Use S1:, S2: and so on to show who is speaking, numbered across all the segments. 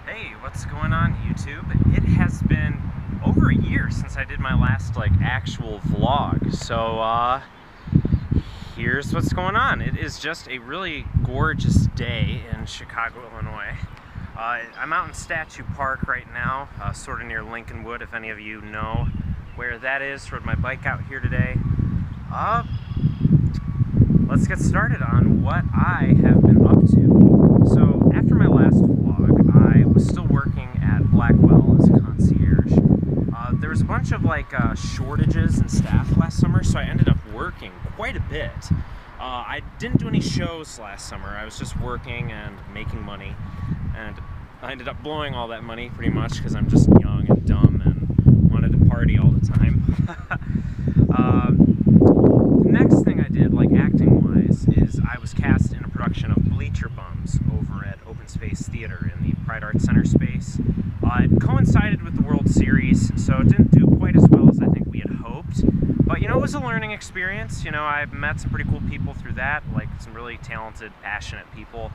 S1: Hey, what's going on, YouTube? It has been over a year since I did my last actual vlog. So here's what's going on. It is just a really gorgeous day in Chicago, Illinois. I'm out in Statue Park right now, sort of near Lincolnwood, if any of you know where that is. Rode my bike out here today. Let's get started on what I have been up to. So after my last vlog, I was still working at Blackwell as a concierge. There was a bunch of shortages in staff last summer, so I ended up working quite a bit. I didn't do any shows last summer. I was just working and making money, and I ended up blowing all that money pretty much because I'm just young and dumb and wanted to party all the time. The next thing I did, acting-wise, is I was cast in a production of Bleacher Bums over at Open Space Theater in the Pride Arts Center space. It coincided with the World Series, so it didn't do quite as well as I think we had hoped. But, it was a learning experience. I met some pretty cool people through that, some really talented, passionate people.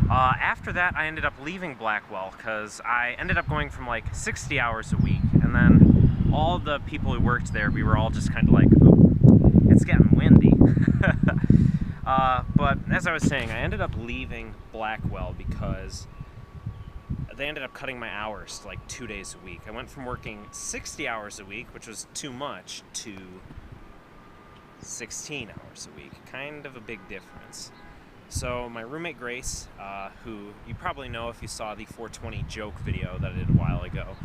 S1: After that, I ended up leaving Blackwell because I ended up going from 60 hours a week, and then all the people who worked there, we were all just kind of oh, it's getting windy. But as I was saying, I ended up leaving Blackwell because they ended up cutting my hours to 2 days a week. I went from working 60 hours a week, which was too much, to 16 hours a week. Kind of a big difference. So my roommate Grace, who you probably know if you saw the 420 joke video that I did a while ago,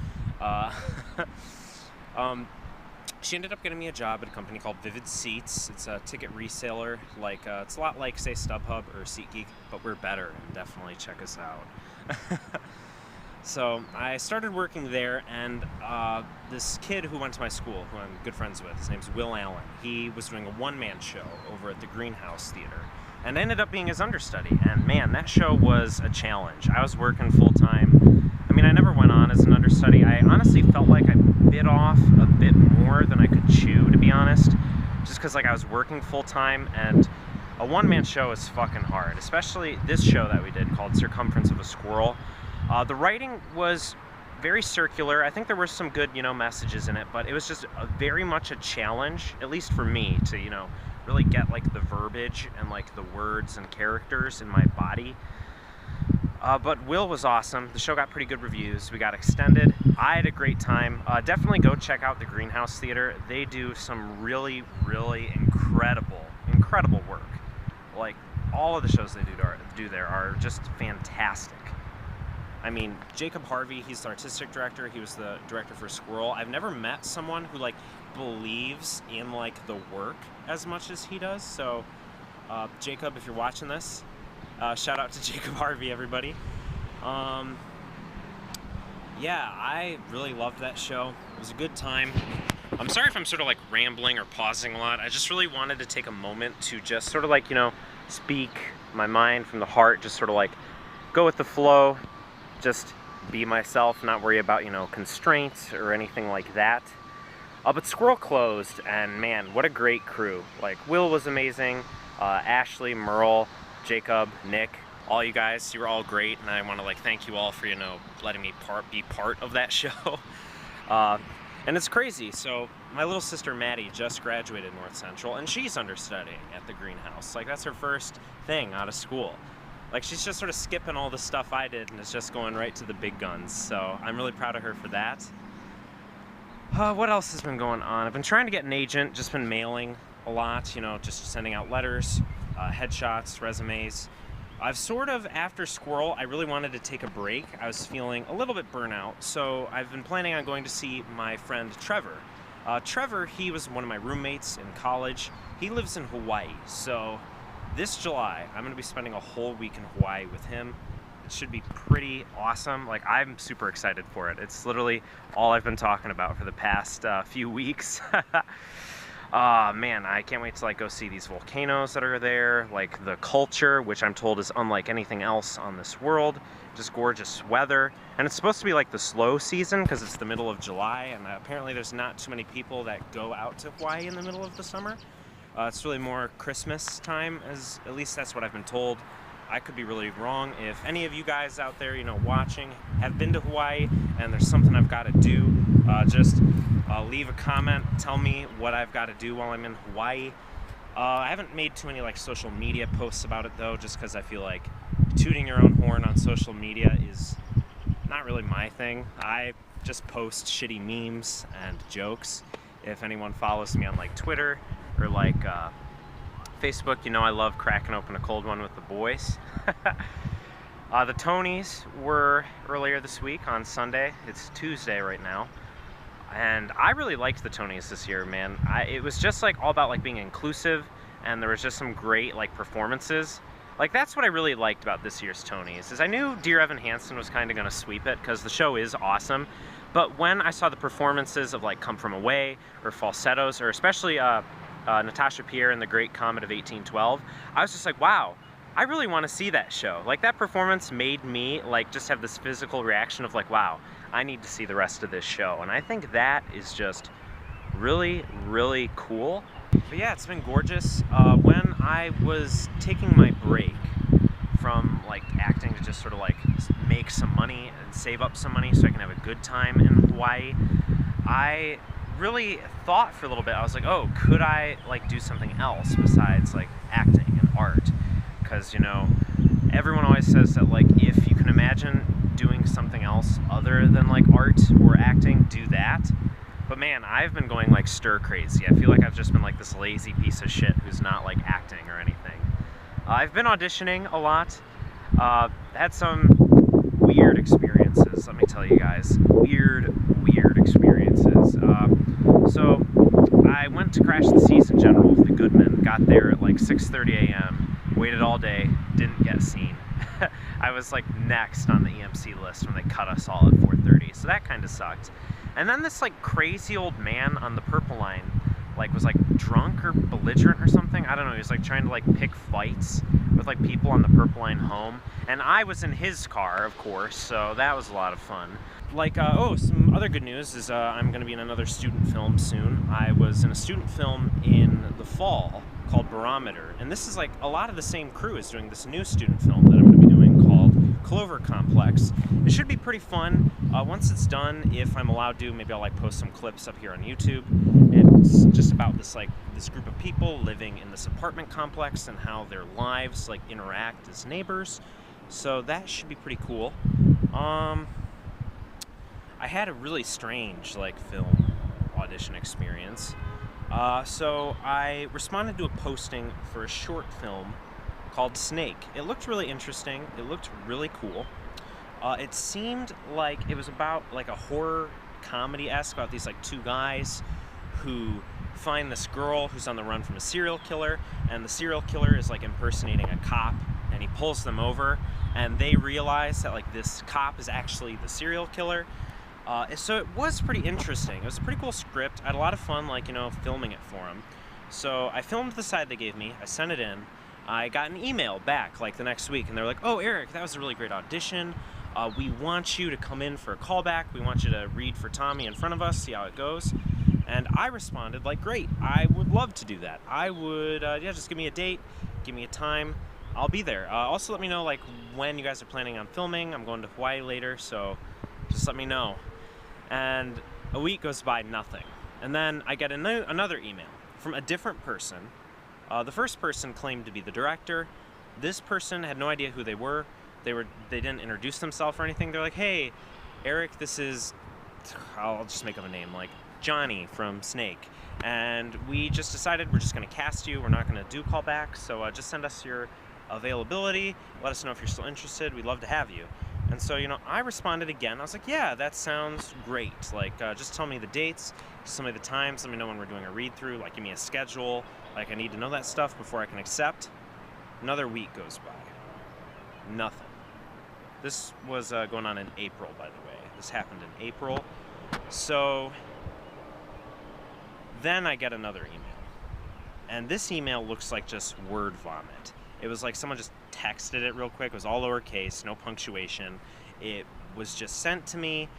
S1: she ended up getting me a job at a company called Vivid Seats. It's a ticket reseller. It's a lot like, say, StubHub or SeatGeek, but we're better, and definitely check us out. So I started working there, and this kid who went to my school, who I'm good friends with, his name's Will Allen, he was doing a one-man show over at the Greenhouse Theater, and ended up being his understudy. And man, that show was a challenge. I was working full-time. I mean, I never went on as an understudy. I honestly felt like I bit off a bit more than I could chew, to be honest, just because I was working full-time, and a one-man show is fucking hard, especially this show that we did called Circumference of a Squirrel. The writing was very circular. I think there were some good, messages in it, but it was just very much a challenge, at least for me, to, really get, the verbiage and, the words and characters in my body. But Will was awesome. The show got pretty good reviews. We got extended. I had a great time. Definitely go check out the Greenhouse Theater. They do some really, really incredible work. All of the shows they do there are just fantastic. I mean, Jacob Harvey, he's the artistic director. He was the director for Squirrel. I've never met someone who, believes in, the work as much as he does. So, Jacob, if you're watching this, shout out to Jacob Harvey, everybody. Yeah, I really loved that show. It was a good time. I'm sorry if I'm sort of, rambling or pausing a lot. I just really wanted to take a moment to just sort of, speak my mind from the heart, just sort of, go with the flow. Just be myself, not worry about, constraints or anything like that. But Squirrel closed, and man, what a great crew. Will was amazing, Ashley, Merle, Jacob, Nick, all you guys, you were all great, and I want to, thank you all for, letting me be part of that show. And it's crazy, so my little sister Maddie just graduated North Central, and she's understudying at the Greenhouse. That's her first thing out of school. She's just sort of skipping all the stuff I did and is just going right to the big guns. So I'm really proud of her for that. What else has been going on? I've been trying to get an agent, just been mailing a lot, just sending out letters, headshots, resumes. I've sort of, after Squirrel, I really wanted to take a break. I was feeling a little bit burnout, so I've been planning on going to see my friend Trevor. Trevor, he was one of my roommates in college. He lives in Hawaii, so this July, I'm going to be spending a whole week in Hawaii with him. It should be pretty awesome. I'm super excited for it. It's literally all I've been talking about for the past few weeks. Man, I can't wait to go see these volcanoes that are there, the culture, which I'm told is unlike anything else on this world. Just gorgeous weather. And it's supposed to be the slow season because it's the middle of July, and apparently there's not too many people that go out to Hawaii in the middle of the summer. It's really more Christmas time, at least that's what I've been told. I could be really wrong. If any of you guys out there, watching, have been to Hawaii and there's something I've got to do, just leave a comment. Tell me what I've got to do while I'm in Hawaii. I haven't made too many social media posts about it though, just because I feel like tooting your own horn on social media is not really my thing. I just post shitty memes and jokes. If anyone follows me on Twitter or Facebook, I love cracking open a cold one with the boys. The Tonys were earlier this week on Sunday. It's Tuesday right now. And I really liked the Tonys this year, man. It was just all about being inclusive, and there was just some great performances. That's what I really liked about this year's Tonys, is I knew Dear Evan Hansen was kind of going to sweep it because the show is awesome. But when I saw the performances of Come From Away or Falsettos, or especially Natasha Pierre in The Great Comet of 1812, I was just wow, I really want to see that show. That performance made me just have this physical reaction of wow, I need to see the rest of this show. And I think that is just really, really cool. But yeah, it's been gorgeous. When I was taking my break from acting to just sort of make some money and save up some money so I can have a good time in Hawaii, I really thought for a little bit. I was oh, could I do something else besides acting and art? Because everyone always says that if you can imagine doing something else other than art or acting, do that. But man, I've been going stir crazy. I feel I've just been this lazy piece of shit who's not acting or anything. I've been auditioning a lot. Had some weird experiences, let me tell you guys. Weird experiences. So I went to Crash the Seas in General with the Goodman. Got there at 6:30 a.m. Waited all day. Didn't get seen. I was next on the EMC list when they cut us all at 4:30. So that kind of sucked. And then this crazy old man on the Purple Line was drunk or belligerent or something. I don't know. He was trying to pick fights with people on the Purple Line home. And I was in his car, of course, so that was a lot of fun. Some other good news is I'm going to be in another student film soon. I was in a student film in the fall called Barometer, and this is a lot of the same crew is doing this new student film that I'm going to be doing called Clover Complex. It should be pretty fun. Once it's done, if I'm allowed to, maybe I'll post some clips up here on YouTube. It's just about this this group of people living in this apartment complex and how their lives interact as neighbors. So that should be pretty cool. I had a really strange film audition experience. So I responded to a posting for a short film called Snake. It looked really interesting. It looked really cool. It seemed it was about a horror comedy-esque about these two guys who find this girl who's on the run from a serial killer, and the serial killer is impersonating a cop, and he pulls them over, and they realize that this cop is actually the serial killer. So it was pretty interesting. It was a pretty cool script. I had a lot of fun filming it for them. So I filmed the side they gave me. I sent it in. I got an email back the next week, and they're "Oh, Eric, that was a really great audition. We want you to come in for a callback. We want you to read for Tommy in front of us, see how it goes." And I responded great, I would love to do that. I would, just give me a date, give me a time, I'll be there. Also let me know when you guys are planning on filming. I'm going to Hawaii later, so just let me know. And a week goes by, nothing. And then I get another email from a different person. The first person claimed to be the director. This person had no idea who they were. They didn't introduce themselves or anything. They're "Hey, Eric, this is," I'll just make up a name, Johnny from Snake. And we just decided we're just going to cast you. We're not going to do callbacks. So just send us your availability. Let us know if you're still interested. We'd love to have you. And so, I responded again. I was yeah, that sounds great. Just tell me the dates, just tell me the times, let me know when we're doing a read-through, give me a schedule. I need to know that stuff before I can accept. Another week goes by. Nothing. This was going on in April, by the way. This happened in April. So then I get another email. And this email looks like just word vomit. It was someone just texted it real quick. It was all lowercase, no punctuation. It was just sent to me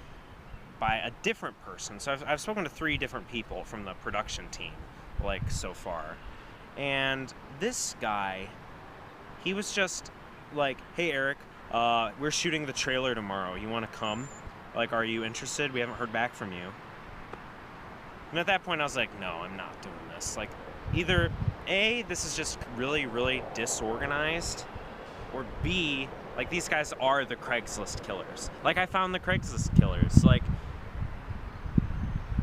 S1: by a different person. So I've spoken to 3 different people from the production team, so far. And this guy, he was just like, hey Eric, we're shooting the trailer tomorrow. You want to come? Like, are you interested? We haven't heard back from you. And at that point, I was like, no, I'm not doing this. Like, either A, this is just really, really disorganized, or B, like, these guys are the Craigslist killers. Like, I found the Craigslist killers. Like,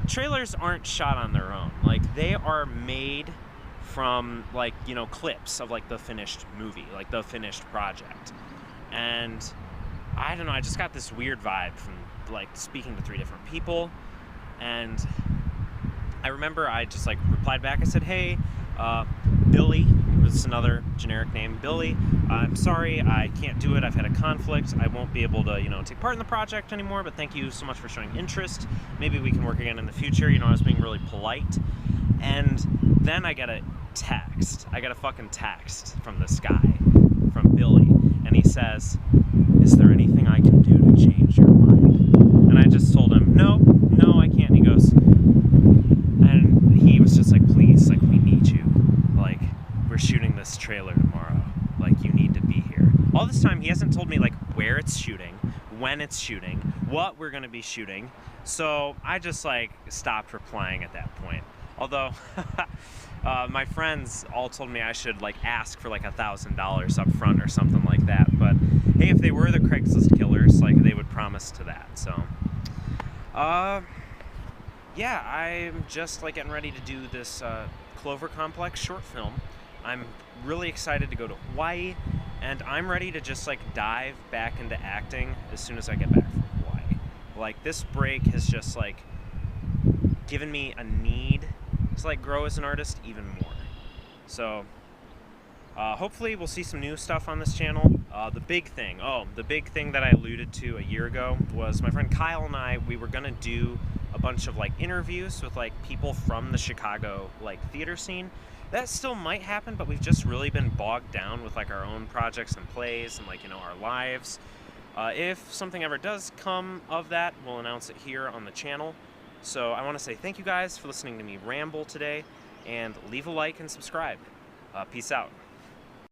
S1: trailers aren't shot on their own. Like, they are made from, like, you know, clips of, like, the finished movie, like, the finished project. And I don't know, I just got this weird vibe from, like, speaking to 3 different people. And I remember I just, like, replied back. I said, hey, Billy, was another generic name, Billy, I'm sorry, I can't do it. I've had a conflict. I won't be able to, you know, take part in the project anymore, but thank you so much for showing interest. Maybe we can work again in the future. You know, I was being really polite. And then I get a text. I get a fucking text from this guy, from Billy, and he says, is there anything I can do to change your mind? And I just told him, no, I can't. And he goes, and he was just like, please, like, we need you. Like, we're shooting this trailer tomorrow. Like, you need to be here. All this time, he hasn't told me, like, where it's shooting, when it's shooting, what we're gonna be shooting. So I just, like, stopped replying at that point. Although, my friends all told me I should, like, ask for, like, $1,000 up front or something like that. But, hey, if they were the Craigslist killers, like, they would promise to that. So, yeah, I'm just, like, getting ready to do this Clover Complex short film. I'm really excited to go to Hawaii, and I'm ready to just, like, dive back into acting as soon as I get back from Hawaii. Like, this break has just, like, given me a need to, like, grow as an artist even more. So, hopefully we'll see some new stuff on this channel. The big thing that I alluded to a year ago was my friend Kyle and I, we were gonna do a bunch of, like, interviews with, like, people from the Chicago, like, theater scene. That still might happen, but we've just really been bogged down with, like, our own projects and plays and, like, you know, our lives. If something ever does come of that, we'll announce it here on the channel. So I want to say thank you guys for listening to me ramble today, and leave a like and subscribe. Peace out.